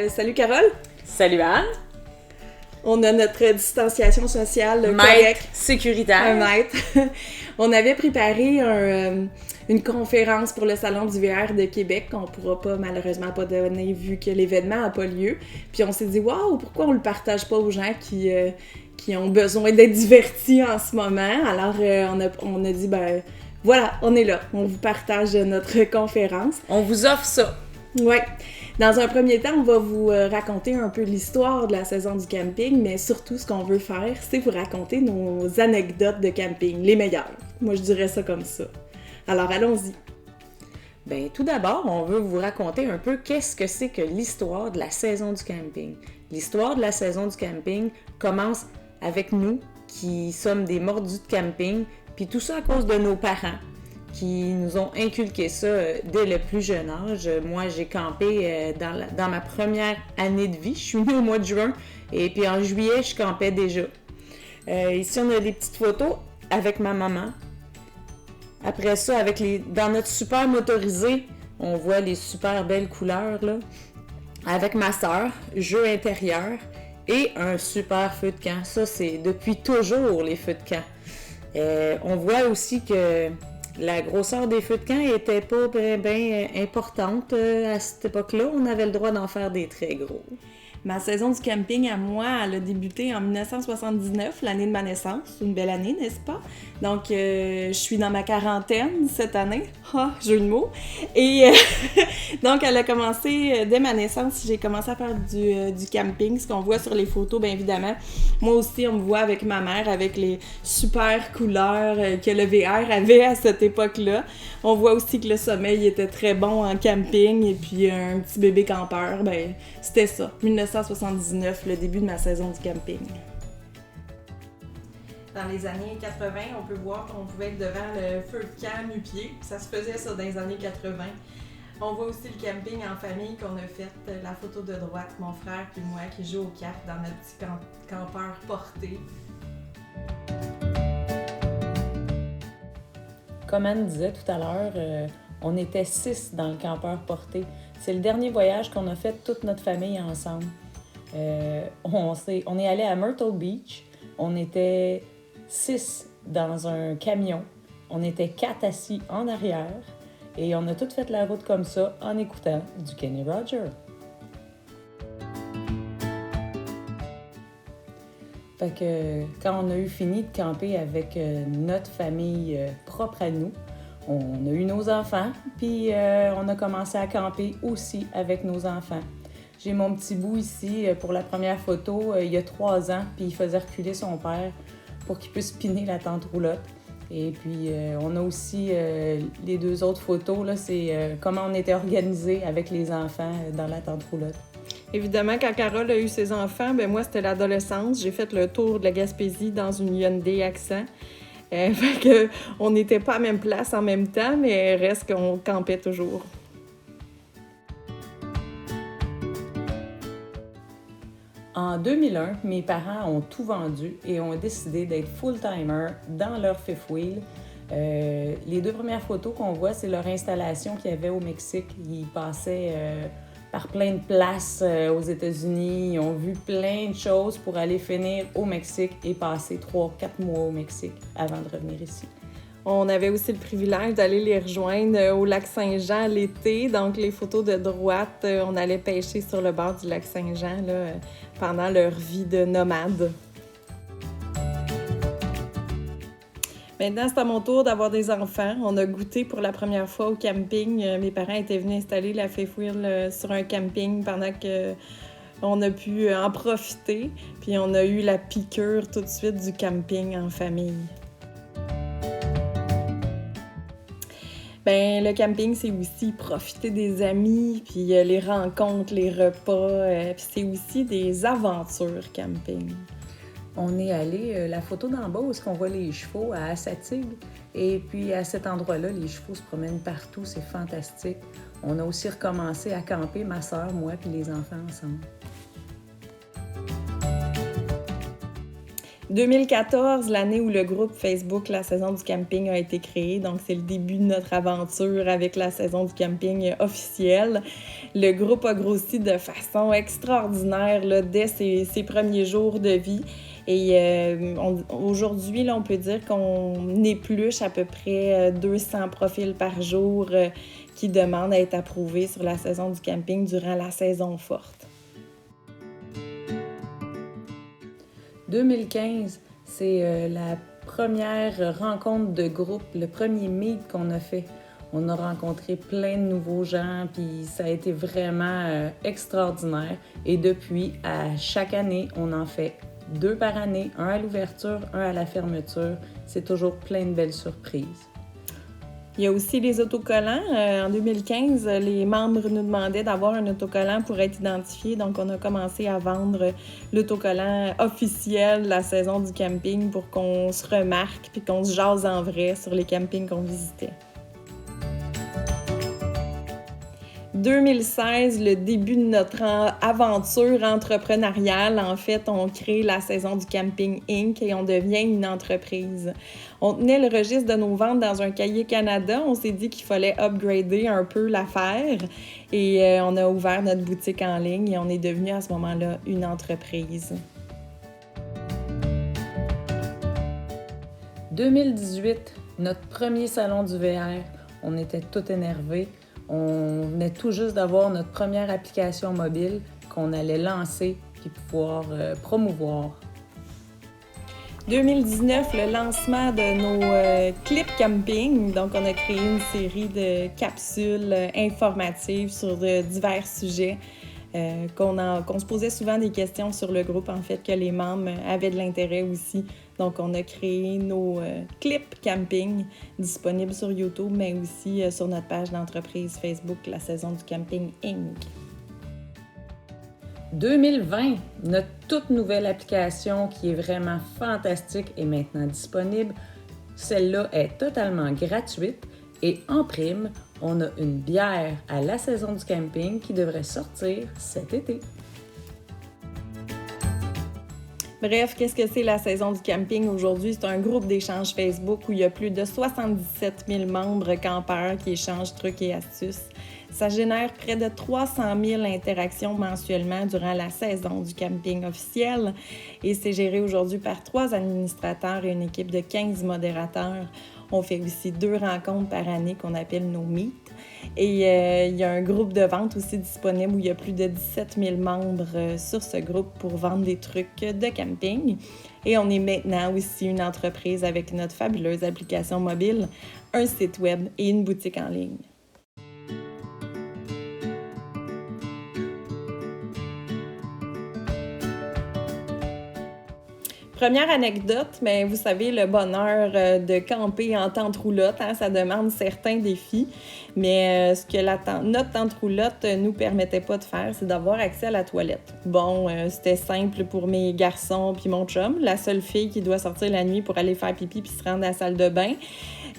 Salut Carole. Salut Anne. On a notre distanciation sociale correcte. Sécuritaire. 1 mètre. On avait préparé une conférence pour le Salon du VR de Québec qu'on pourra pas malheureusement pas donner vu que l'événement n'a pas lieu. Puis on s'est dit, waouh, pourquoi on le partage pas aux gens qui ont besoin d'être divertis en ce moment? Alors on a dit, ben voilà, on est là. On vous partage notre conférence. On vous offre ça. Ouais. Dans un premier temps, on va vous raconter un peu l'histoire de la saison du camping, mais surtout, ce qu'on veut faire, c'est vous raconter nos anecdotes de camping, les meilleures. Moi, je dirais ça comme ça. Alors, allons-y. Bien, tout d'abord, on veut vous raconter un peu qu'est-ce que c'est que l'histoire de la saison du camping. L'histoire de la saison du camping commence avec nous, qui sommes des mordus de camping, puis tout ça à cause de nos parents, qui nous ont inculqué ça dès le plus jeune âge. Moi, j'ai campé dans ma première année de vie. Je suis née au mois de juin et puis en juillet, je campais déjà. Ici, on a des petites photos avec ma maman. Après ça, dans notre super motorisé, on voit les super belles couleurs, là. Avec ma sœur, jeu intérieur et un super feu de camp. Ça, c'est depuis toujours les feux de camp. On voit aussi que la grosseur des feux de camp était pas bien importante à cette époque-là. On avait le droit d'en faire des très gros. Ma saison du camping à moi, elle a débuté en 1979, l'année de ma naissance. Une belle année, n'est-ce pas? Donc, je suis dans ma quarantaine cette année. Ah, jeu de mots. Et donc, elle a commencé dès ma naissance. J'ai commencé à faire du camping, ce qu'on voit sur les photos, bien évidemment. Moi aussi, on me voit avec ma mère, avec les super couleurs que le VR avait à cette époque-là. On voit aussi que le sommeil était très bon en camping. Et puis, un petit bébé campeur, ben c'était ça. 1979, le début de ma saison du camping. Dans les années 80, on peut voir qu'on pouvait être devant le feu de camp nu-pied. Ça se faisait ça dans les années 80. On voit aussi le camping en famille qu'on a fait. La photo de droite, mon frère et moi qui jouent aux cartes dans notre petit campeur porté. Comme Anne disait tout à l'heure, on était 6 dans le campeur porté. C'est le dernier voyage qu'on a fait toute notre famille ensemble. On est allé à Myrtle Beach. On était 6 dans un camion. On était 4 assis en arrière. Et on a tout fait la route comme ça en écoutant du Kenny Rogers. Fait que quand on a eu fini de camper avec notre famille propre à nous, on a eu nos enfants, puis on a commencé à camper aussi avec nos enfants. J'ai mon petit bout ici pour la première photo, il y a 3 ans, puis il faisait reculer son père pour qu'il puisse piner la tente roulotte. Et puis on a aussi les 2 autres photos, là, c'est comment on était organisés avec les enfants dans la tente roulotte. Évidemment, quand Carole a eu ses enfants, ben moi, c'était l'adolescence. J'ai fait le tour de la Gaspésie dans une Hyundai Accent. Fait que on n'était pas à la même place en même temps, mais reste qu'on campait toujours. En 2001, mes parents ont tout vendu et ont décidé d'être full-timer dans leur fifth wheel. Les 2 premières photos qu'on voit, c'est leur installation qu'il y avait au Mexique. Ils passaient par plein de places aux États-Unis. Ils ont vu plein de choses pour aller finir au Mexique et passer 3-4 mois au Mexique avant de revenir ici. On avait aussi le privilège d'aller les rejoindre au lac Saint-Jean l'été. Donc, les photos de droite, on allait pêcher sur le bord du lac Saint-Jean là, pendant leur vie de nomade. Maintenant, c'est à mon tour d'avoir des enfants. On a goûté pour la première fois au camping. Mes parents étaient venus installer la fifth wheel sur un camping pendant qu'on a pu en profiter. Puis on a eu la piqûre tout de suite du camping en famille. Ben, le camping, c'est aussi profiter des amis, puis les rencontres, les repas, puis c'est aussi des aventures camping. On est allé, la photo d'en bas où on voit les chevaux à Assatig. Et puis à cet endroit-là, les chevaux se promènent partout, c'est fantastique. On a aussi recommencé à camper, ma sœur, moi, puis les enfants ensemble. 2014, l'année où le groupe Facebook La Saison du Camping a été créé, donc c'est le début de notre aventure avec la Saison du Camping officielle. Le groupe a grossi de façon extraordinaire là, dès ses premiers jours de vie. Et aujourd'hui, là, on peut dire qu'on épluche à peu près 200 profils par jour qui demandent à être approuvés sur la Saison du Camping durant la saison forte. 2015, c'est la première rencontre de groupe, le premier meet qu'on a fait. On a rencontré plein de nouveaux gens, puis ça a été vraiment extraordinaire. Et depuis, à chaque année, on en fait 2 par année, un à l'ouverture, un à la fermeture. C'est toujours plein de belles surprises. Il y a aussi les autocollants. En 2015, les membres nous demandaient d'avoir un autocollant pour être identifiés. Donc, on a commencé à vendre l'autocollant officiel de la saison du camping pour qu'on se remarque puis qu'on se jase en vrai sur les campings qu'on visitait. 2016, le début de notre aventure entrepreneuriale. En fait, on crée la Saison du Camping Inc. et on devient une entreprise. On tenait le registre de nos ventes dans un cahier Canada. On s'est dit qu'il fallait upgrader un peu l'affaire et on a ouvert notre boutique en ligne et on est devenu à ce moment-là une entreprise. 2018, notre premier salon du VR. On était tout énervés. On venait tout juste d'avoir notre première application mobile qu'on allait lancer puis pouvoir promouvoir. 2019, le lancement de nos clips camping. Donc, on a créé une série de capsules informatives sur divers sujets. Qu'on se posait souvent des questions sur le groupe, en fait, que les membres avaient de l'intérêt aussi. Donc, on a créé nos clips camping disponibles sur YouTube, mais aussi sur notre page d'entreprise Facebook, La Saison du Camping Inc. 2020, notre toute nouvelle application qui est vraiment fantastique est maintenant disponible. Celle-là est totalement gratuite et en prime, on a une bière à la Saison du Camping qui devrait sortir cet été. Bref, qu'est-ce que c'est la Saison du Camping aujourd'hui? C'est un groupe d'échange Facebook où il y a plus de 77 000 membres campeurs qui échangent trucs et astuces. Ça génère près de 300 000 interactions mensuellement durant la saison du camping officiel et c'est géré aujourd'hui par 3 administrateurs et une équipe de 15 modérateurs. On fait aussi 2 rencontres par année qu'on appelle nos meets. Et il y a un groupe de vente aussi disponible où il y a plus de 17 000 membres sur ce groupe pour vendre des trucs de camping. Et on est maintenant aussi une entreprise avec notre fabuleuse application mobile, un site web et une boutique en ligne. Première anecdote, mais vous savez, le bonheur de camper en tente roulotte, ça demande certains défis. Mais ce que notre tente roulotte nous permettait pas de faire, c'est d'avoir accès à la toilette. Bon, c'était simple pour mes garçons puis mon chum, la seule fille qui doit sortir la nuit pour aller faire pipi puis se rendre à la salle de bain.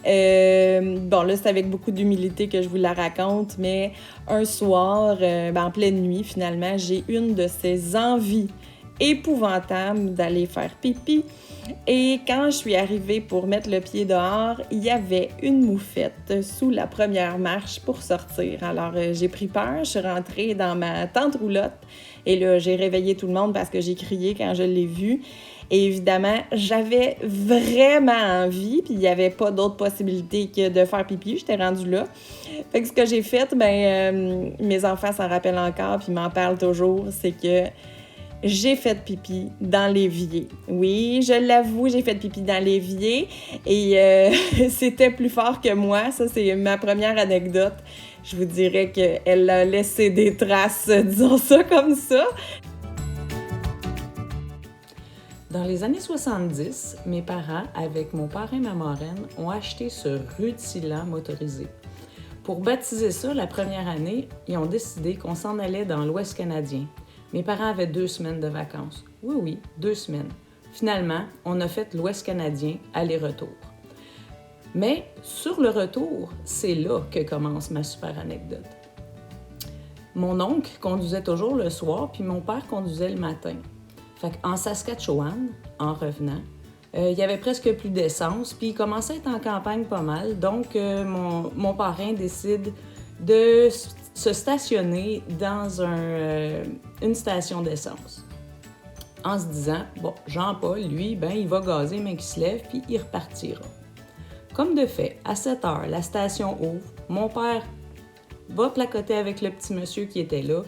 Bon, là, c'est avec beaucoup d'humilité que je vous la raconte, mais un soir, en pleine nuit, finalement, j'ai une de ces envies épouvantable d'aller faire pipi. Et quand je suis arrivée pour mettre le pied dehors, il y avait une moufette sous la première marche pour sortir. Alors, j'ai pris peur, je suis rentrée dans ma tente roulotte et là, j'ai réveillé tout le monde parce que j'ai crié quand je l'ai vue. Et évidemment, j'avais vraiment envie, puis il n'y avait pas d'autre possibilité que de faire pipi, j'étais rendue là. Fait que ce que j'ai fait, mes enfants s'en rappellent encore, puis m'en parlent toujours, c'est que j'ai fait pipi dans l'évier. Oui, je l'avoue, j'ai fait pipi dans l'évier et c'était plus fort que moi. Ça, c'est ma première anecdote. Je vous dirais qu'elle a laissé des traces, disons ça comme ça. Dans les années 70, mes parents, avec mon père et ma marraine, ont acheté ce rutilant motorisé. Pour baptiser ça, la première année, ils ont décidé qu'on s'en allait dans l'Ouest canadien. Mes parents avaient 2 semaines de vacances. Oui, 2 semaines. Finalement, on a fait l'Ouest canadien aller-retour. Mais sur le retour, c'est là que commence ma super anecdote. Mon oncle conduisait toujours le soir, puis mon père conduisait le matin. Fait qu'en Saskatchewan, en revenant, il y avait presque plus d'essence, puis il commençait à être en campagne pas mal. Donc, mon parrain décide de se stationner dans une station d'essence. En se disant, bon, Jean-Paul, lui, il va gazer, mais qu'il se lève, puis il repartira. Comme de fait, à 7 heures, la station ouvre. Mon père va placoter avec le petit monsieur qui était là.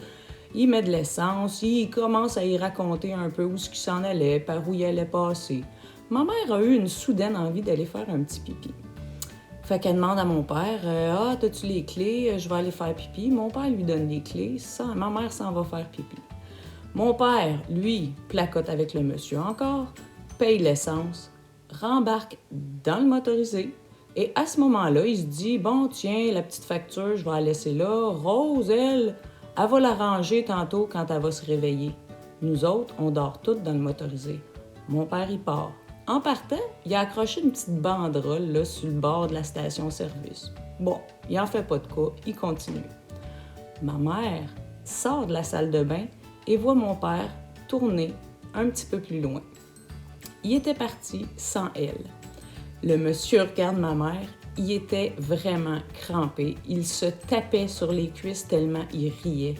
Il met de l'essence, il commence à y raconter un peu où ce qu'il s'en allait, par où il allait passer. Ma mère a eu une soudaine envie d'aller faire un petit pipi. Fait qu'elle demande à mon père, « Ah, t'as-tu les clés? Je vais aller faire pipi. » Mon père lui donne les clés, ma mère s'en va faire pipi. Mon père, lui, placote avec le monsieur encore, paye l'essence, rembarque dans le motorisé, et à ce moment-là, il se dit, « Bon, tiens, la petite facture, je vais la laisser là. Rose, elle va la ranger tantôt quand elle va se réveiller. » Nous autres, on dort toutes dans le motorisé. Mon père, il part. En partant, il a accroché une petite banderole là, sur le bord de la station-service. Bon, il en fait pas de cas, il continue. Ma mère sort de la salle de bain et voit mon père tourner un petit peu plus loin. Il était parti sans elle. Le monsieur regarde ma mère, il était vraiment crampé. Il se tapait sur les cuisses tellement il riait.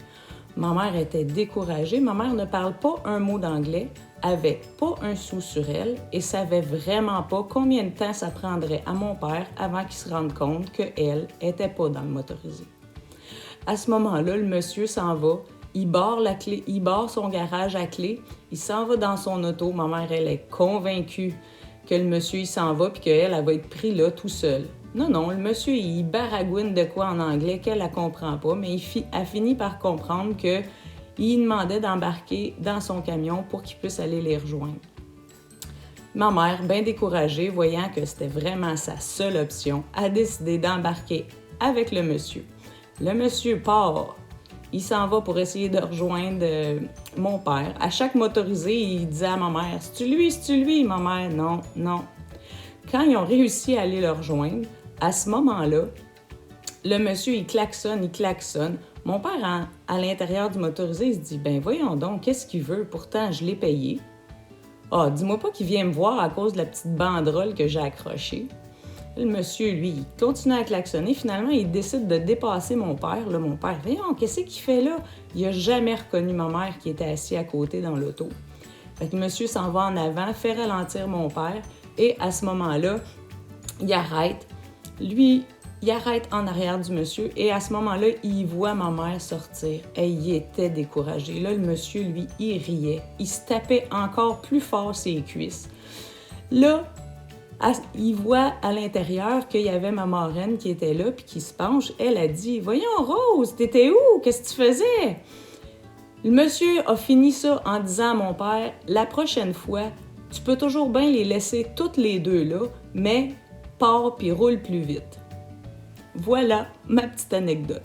Ma mère était découragée. Ma mère ne parle pas un mot d'anglais, avait pas un sou sur elle et savait vraiment pas combien de temps ça prendrait à mon père avant qu'il se rende compte qu'elle était pas dans le motorisé. À ce moment-là, le monsieur s'en va, il barre son garage à clé, il s'en va dans son auto. Ma mère, elle est convaincue que le monsieur, il s'en va puis qu'elle, elle va être prise là tout seul. Non, le monsieur, il baragouine de quoi en anglais qu'elle ne comprend pas, mais elle finit par comprendre qu'il demandait d'embarquer dans son camion pour qu'il puisse aller les rejoindre. Ma mère, bien découragée, voyant que c'était vraiment sa seule option, a décidé d'embarquer avec le monsieur. Le monsieur part. Il s'en va pour essayer de rejoindre mon père. À chaque motorisé, il disait à ma mère, « C'est-tu lui? » Ma mère, « Non. » Quand ils ont réussi à aller le rejoindre, à ce moment-là, le monsieur, il klaxonne. Mon père, à l'intérieur du motorisé, il se dit, « Ben voyons donc, qu'est-ce qu'il veut? Pourtant, je l'ai payé. » « Ah, dis-moi pas qu'il vient me voir à cause de la petite banderole que j'ai accrochée. » Le monsieur, lui, il continue à klaxonner. Finalement, il décide de dépasser mon père. Là, mon père, « Voyons, qu'est-ce qu'il fait là? » Il n'a jamais reconnu ma mère qui était assise à côté dans l'auto. Fait que le monsieur s'en va en avant, fait ralentir mon père. Et à ce moment-là, il arrête. Lui, il arrête en arrière du monsieur. Et à ce moment-là, il voit ma mère sortir. Et il était découragé. Là, le monsieur, lui, il riait. Il se tapait encore plus fort ses cuisses. Là, il voit à l'intérieur qu'il y avait ma marraine qui était là puis qui se penche. Elle a dit, « Voyons, Rose, t'étais où? Qu'est-ce que tu faisais? » Le monsieur a fini ça en disant à mon père, « La prochaine fois, tu peux toujours bien les laisser toutes les deux là, mais pars puis roule plus vite. » Voilà ma petite anecdote.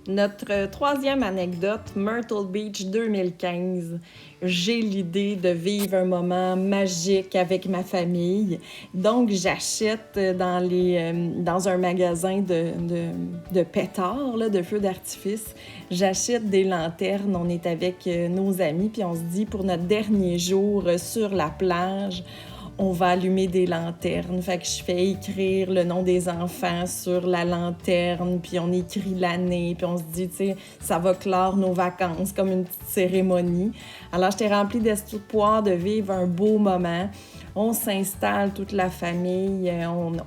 Notre troisième anecdote, Myrtle Beach 2015. J'ai l'idée de vivre un moment magique avec ma famille. Donc, j'achète dans un magasin de pétards, là, de feux d'artifice. J'achète des lanternes. On est avec nos amis, puis on se dit, pour notre dernier jour sur la plage, on va allumer des lanternes. Fait que je fais écrire le nom des enfants sur la lanterne, puis on écrit l'année, puis on se dit, tu sais, ça va clore nos vacances comme une petite cérémonie. Alors, j'étais remplie d'espoir de vivre un beau moment. On s'installe, toute la famille,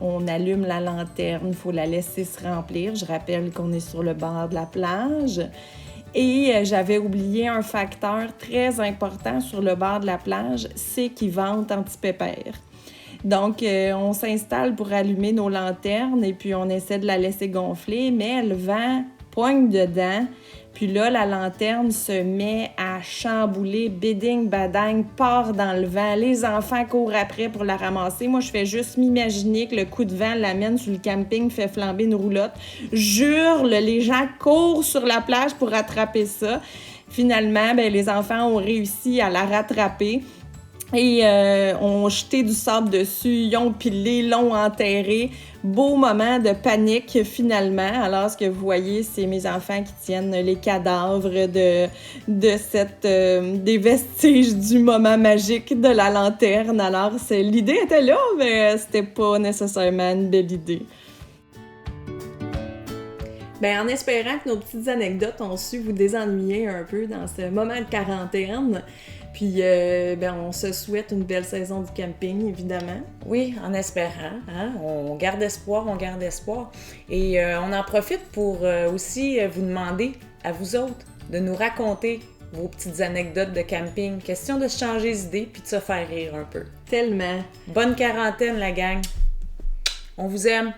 on allume la lanterne, il faut la laisser se remplir. Je rappelle qu'on est sur le bord de la plage. Et j'avais oublié un facteur très important sur le bord de la plage, c'est qu'ils vendent anti-pépère. Donc, on s'installe pour allumer nos lanternes et puis on essaie de la laisser gonfler, mais le vent poigne dedans. Puis là, la lanterne se met à chambouler, béding, badang, part dans le vent. Les enfants courent après pour la ramasser. Moi, je fais juste m'imaginer que le coup de vent l'amène sur le camping, fait flamber une roulotte. J'hurle, les gens courent sur la plage pour rattraper ça. Finalement, les enfants ont réussi à la rattraper. et ont jeté du sable dessus, ils ont pilé, l'ont enterré. Beau moment de panique finalement. Alors ce que vous voyez, c'est mes enfants qui tiennent les cadavres des vestiges du moment magique de la lanterne. Alors l'idée était là, mais c'était pas nécessairement une belle idée. En espérant que nos petites anecdotes ont su vous désennuyer un peu dans ce moment de quarantaine. Puis, on se souhaite une belle saison du camping, évidemment. Oui, en espérant. Hein? On garde espoir, Et on en profite pour aussi vous demander, à vous autres, de nous raconter vos petites anecdotes de camping. Question de se changer d'idée puis de se faire rire un peu. Tellement. Bonne quarantaine, la gang. On vous aime.